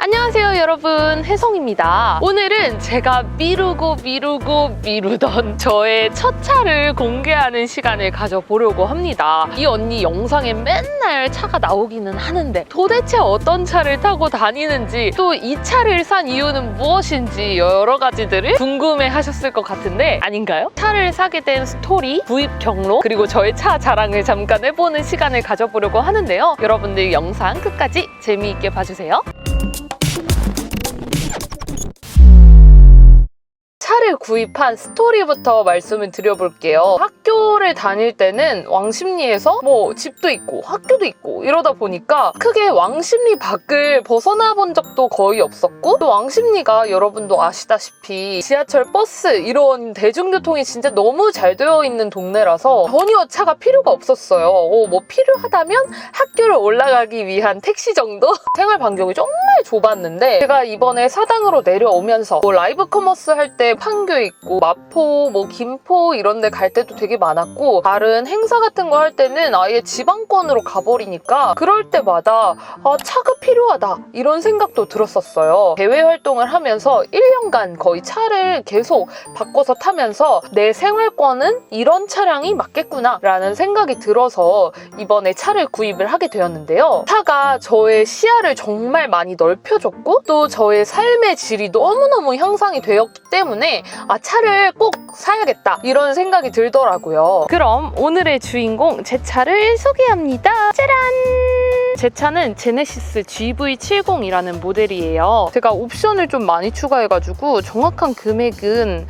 안녕하세요 여러분, 혜성입니다. 오늘은 제가 미루던 저의 첫 차를 공개하는 시간을 가져보려고 합니다. 이 언니 영상에 맨날 차가 나오기는 하는데 도대체 어떤 차를 타고 다니는지, 또 이 차를 산 이유는 무엇인지 여러 가지들을 궁금해 하셨을 것 같은데 아닌가요? 차를 사게 된 스토리, 구입 경로, 그리고 저의 차 자랑을 잠깐 해보는 시간을 가져보려고 하는데요. 여러분들 영상 끝까지 재미있게 봐주세요. 차를 구입한 스토리부터 말씀을 드려볼게요. 학교를 다닐 때는 왕십리에서 집도 있고 학교도 있고 이러다 보니까 크게 왕십리 밖을 벗어나 본 적도 거의 없었고, 또 왕십리가 여러분도 아시다시피 지하철, 버스 이런 대중교통이 진짜 너무 잘 되어 있는 동네라서 전혀 차가 필요가 없었어요. 필요하다면 학교를 올라가기 위한 택시 정도? 생활 반경이 정말 좁았는데, 제가 이번에 사당으로 내려오면서 라이브 커머스 할 때 판교 있고 마포, 김포 이런 데 갈 때도 되게 많았고, 다른 행사 같은 거 할 때는 아예 지방권으로 가버리니까 그럴 때마다 차가 필요하다 이런 생각도 들었었어요. 대외 활동을 하면서 1년간 거의 차를 계속 바꿔서 타면서 내 생활권은 이런 차량이 맞겠구나 라는 생각이 들어서 이번에 차를 구입을 하게 되었는데요. 차가 저의 시야를 정말 많이 넓혀줬고, 또 저의 삶의 질이 너무너무 향상이 되었기 때문에 차를 꼭 사야겠다 이런 생각이 들더라고요. 그럼 오늘의 주인공 제 차를 소개합니다. 짜란! 제 차는 제네시스 GV70이라는 모델이에요. 제가 옵션을 좀 많이 추가해가지고 정확한 금액은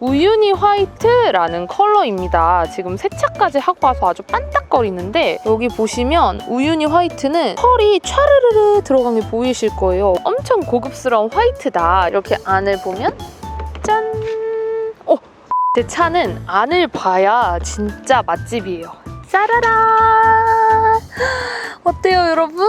우유니 화이트라는 컬러입니다. 지금 세차까지 하고 와서 아주 반짝거리는데, 여기 보시면 우유니 화이트는 펄이 촤르르르 들어간 게 보이실 거예요. 엄청 고급스러운 화이트다. 이렇게 안을 보면 짠! 제 차는 안을 봐야 진짜 맛집이에요. 짜라란! 어때요 여러분?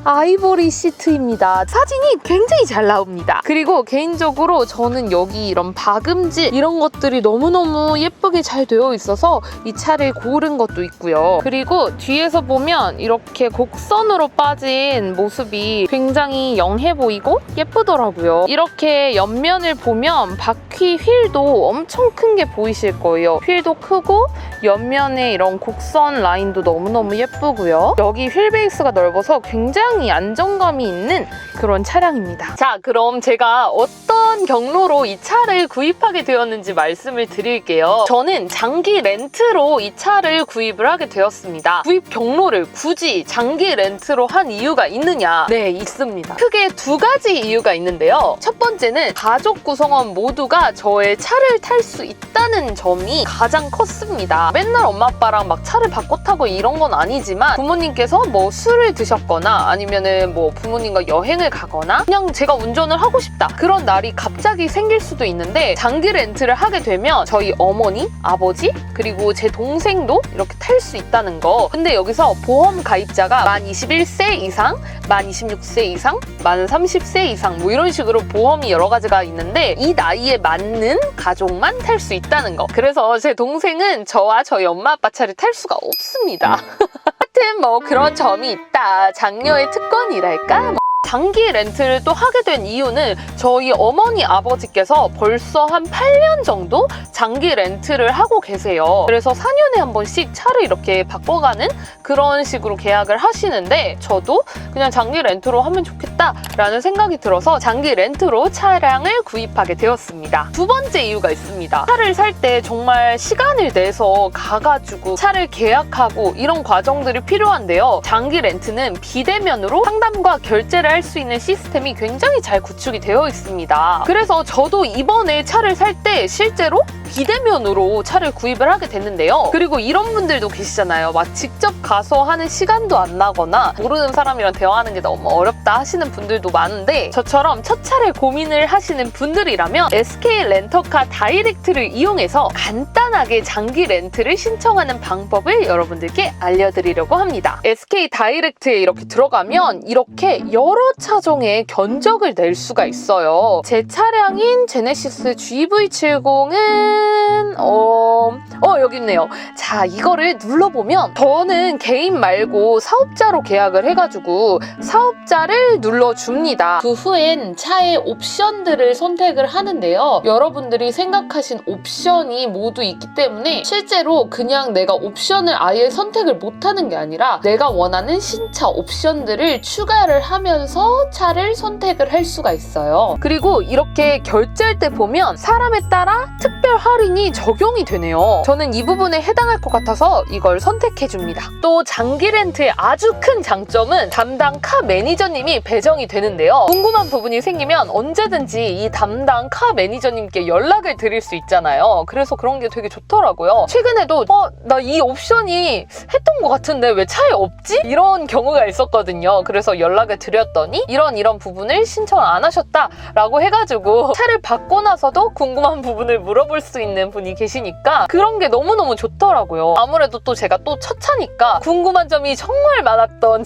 아이보리 시트입니다. 사진이 굉장히 잘 나옵니다. 그리고 개인적으로 저는 여기 이런 박음질 이런 것들이 너무너무 예쁘게 잘 되어 있어서 이 차를 고른 것도 있고요. 그리고 뒤에서 보면 이렇게 곡선으로 빠진 모습이 굉장히 영해 보이고 예쁘더라고요. 이렇게 옆면을 보면 바퀴 휠도 엄청 큰 게 보이실 거예요. 휠도 크고 옆면에 이런 곡선 라인도 너무너무 예쁘고요. 여기 휠 베이스가 넓어서 굉장히 안정감이 있는 그런 차량입니다. 자, 그럼 제가 어떤 경로로 이 차를 구입하게 되었는지 말씀을 드릴게요. 저는 장기 렌트로 이 차를 구입을 하게 되었습니다. 구입 경로를 굳이 장기 렌트로 한 이유가 있느냐? 네, 있습니다. 크게 두 가지 이유가 있는데요. 첫 번째는 가족 구성원 모두가 저의 차를 탈 수 있다는 점이 가장 컸습니다. 맨날 엄마 아빠랑 막 차를 바꿔 타고 이런 건 아니지만, 부모님께서 술을 드셨거나 아니면은 부모님과 여행을 가거나 그냥 제가 운전을 하고 싶다 그런 날이 갑자기 생길 수도 있는데, 장기 렌트를 하게 되면 저희 어머니, 아버지 그리고 제 동생도 이렇게 탈 수 있다는 거. 근데 여기서 보험 가입자가 만 21세 이상, 만 26세 이상, 만 30세 이상 이런 식으로 보험이 여러 가지가 있는데, 이 나이에 맞는 가족만 탈 수 있다는 거. 그래서 제 동생은 저와 저희 엄마 아빠 차를 탈 수가 없습니다. 하여튼 그런 점이 있다. 장녀의 특권이랄까? 장기 렌트를 또 하게 된 이유는 저희 어머니 아버지께서 벌써 한 8년 정도 장기 렌트를 하고 계세요. 그래서 4년에 한 번씩 차를 이렇게 바꿔가는 그런 식으로 계약을 하시는데, 저도 그냥 장기 렌트로 하면 좋겠다라는 생각이 들어서 장기 렌트로 차량을 구입하게 되었습니다. 두 번째 이유가 있습니다. 차를 살 때 정말 시간을 내서 가가지고 차를 계약하고 이런 과정들이 필요한데요. 장기 렌트는 비대면으로 상담과 결제를 할 수 있는 시스템이 굉장히 잘 구축이 되어 있습니다. 그래서 저도 이번에 차를 살 때 실제로 비대면으로 차를 구입을 하게 됐는데요. 그리고 이런 분들도 계시잖아요. 막 직접 가서 하는 시간도 안 나거나 모르는 사람이랑 대화하는 게 너무 어렵다 하시는 분들도 많은데, 저처럼 첫 차를 고민을 하시는 분들이라면 SK 렌터카 다이렉트를 이용해서 간단하게 장기 렌트를 신청하는 방법을 여러분들께 알려드리려고 합니다. SK 다이렉트에 이렇게 들어가면 이렇게 여러 차종의 견적을 낼 수가 있어요. 제 차량인 제네시스 GV70은 여기 있네요. 자, 이거를 눌러보면 저는 개인 말고 사업자로 계약을 해가지고 사업자를 눌러줍니다. 그 후엔 차의 옵션들을 선택을 하는데요. 여러분들이 생각하신 옵션이 모두 있기 때문에 실제로 그냥 내가 옵션을 아예 선택을 못하는 게 아니라 내가 원하는 신차 옵션들을 추가를 하면서 차를 선택을 할 수가 있어요. 그리고 이렇게 결제할 때 보면 사람에 따라 특별 할인이 적용이 되네요. 저는 이 부분에 해당할 것 같아서 이걸 선택해줍니다. 또 장기 렌트의 아주 큰 장점은 담당 카 매니저님이 배정이 되는데요. 궁금한 부분이 생기면 언제든지 이 담당 카 매니저님께 연락을 드릴 수 있잖아요. 그래서 그런 게 되게 좋더라고요. 최근에도 나 이 옵션이 했던 것 같은데 왜 차에 없지? 이런 경우가 있었거든요. 그래서 연락을 드렸더니 이런 부분을 신청 안 하셨다라고 해가지고 차를 받고 나서도 궁금한 부분을 물어볼 수 있는 분이 계시니까 그런 게 너무너무 좋더라고요. 아무래도 또 제가 또 첫 차니까 궁금한 점이 정말 많았던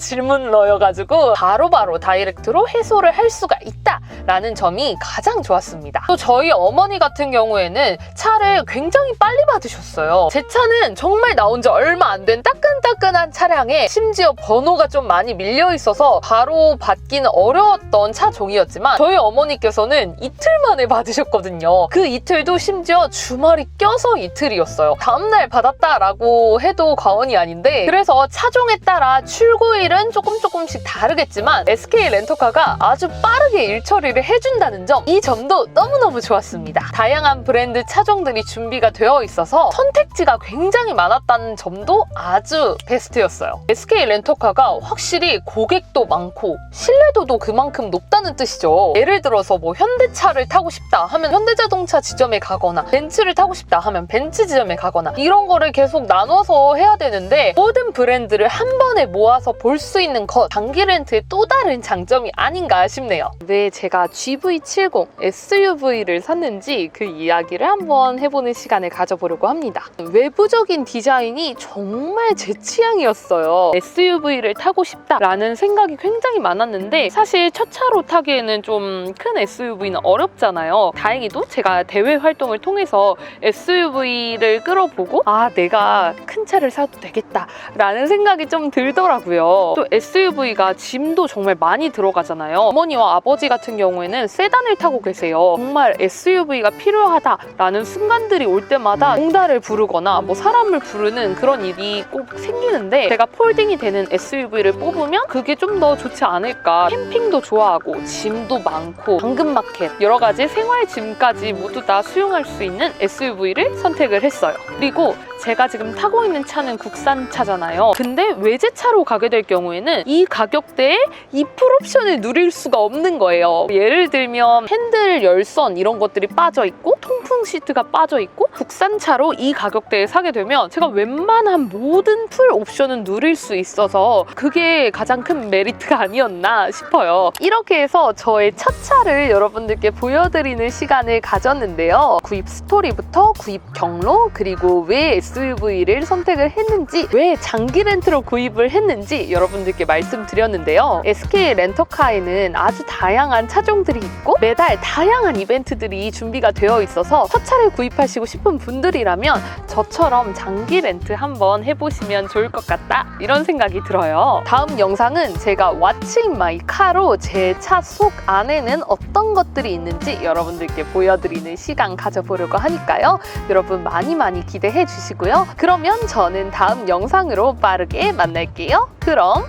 질문러여가지고 바로바로 다이렉트로 해소를 할 수가 있다라는 점이 가장 좋았습니다. 또 저희 어머니 같은 경우에는 차를 굉장히 빨리 받으셨어요. 제 차는 정말 나온 지 얼마 안 된 따끈따끈한 차량에 심지어 번호가 좀 많이 밀려 있어서 바로 받기는 어려웠던 차종이었지만 저희 어머니께서는 이틀 만에 받으셨거든요. 그 이틀도 심지어 주말이 껴서 이틀이었어요. 다음날 받았다라고 해도 과언이 아닌데 그래서 차종에 따라 출고일은 조금씩 다르겠지만 SK 렌터카가 아주 빠르게 일 처리를 해준다는 점, 이 점도 너무너무 좋았습니다. 다양한 브랜드 차종들이 준비가 되어 있어서 선택지가 굉장히 많았다는 점도 아주 베스트였어요. SK 렌터카가 확실히 고객도 많고 신뢰도도 그만큼 높다는 뜻이죠. 예를 들어서 뭐 현대차를 타고 싶다 하면 현대자동차 지점에 가거나 벤츠를 타고 싶다 하면 벤츠 지점에 가거나 이런 거를 계속 나눠서 해야 되는데 모든 브랜드를 한 번에 모아서 볼 수 있는 것, 장기 렌트의 또 다른 장점이 아닌가 싶네요. 왜 제가 GV70 SUV를 샀는지 그 이야기를 한번 해보는 시간을 가져보려고 합니다. 외부적인 디자인이 정말 제 취향이었어요. SUV를 타고 싶다라는 생각이 굉장히 많았는데 사실 첫 차로 타기에는 좀 큰 SUV는 어렵잖아요. 다행히도 제가 대회 활동을 통해서 SUV를 끌어보고 내가 큰 차를 사도 되겠다라는 생각이 좀 들더라고요. 또 SUV가 짐도 정말 많이 들어가잖아요. 어머니와 아버지 같은 경우에는 세단을 타고 계세요. 정말 SUV가 필요하다라는 순간들이 올 때마다 공다를 부르거나 뭐 사람을 부르는 그런 일이 꼭 생기는데 제가 폴딩이 되는 SUV를 뽑으면 그게 좀 더 좋지 않을까. 캠핑도 좋아하고 짐도 많고 당근마켓 여러 가지 생활 짐까지 모두 다 수용할 수 있는 SUV를 선택을 했어요. 그리고 제가 지금 타고 있는 차는 국산차잖아요. 근데 외제차로 가게 될 경우에는 이 가격대에 이 풀옵션을 누릴 수가 없는 거예요. 예를 들면 핸들 열선 이런 것들이 빠져있고 통풍 시트가 빠져있고 국산차로 이 가격대에 사게 되면 제가 웬만한 모든 풀옵션은 누릴 수 있어서 그게 가장 큰 메리트가 아니었나 싶어요. 이렇게 해서 저의 첫 차를 여러분들께 보여드리는 시간을 가졌는데요. 구입 스토리부터 구입 경로 그리고 왜 SUV를 선택을 했는지 왜 장기 렌트로 구입을 했는지 여러분들께 말씀드렸는데요. SK 렌터카에는 아주 다양한 차종들이 있고 매달 다양한 이벤트들이 준비가 되어 있어서 첫 차를 구입하시고 싶은 분들이라면 저처럼 장기 렌트 한번 해보시면 좋을 것 같다 이런 생각이 들어요. 다음 영상은 제가 What's in my car로 제 차 속 안에는 어떤 것들이 있는지 여러분들께 보여드리는 시간 가져보려고 하니까요. 여러분 많이 기대해 주시고요. 그러면 저는 다음 영상으로 빠르게 만날게요. 그럼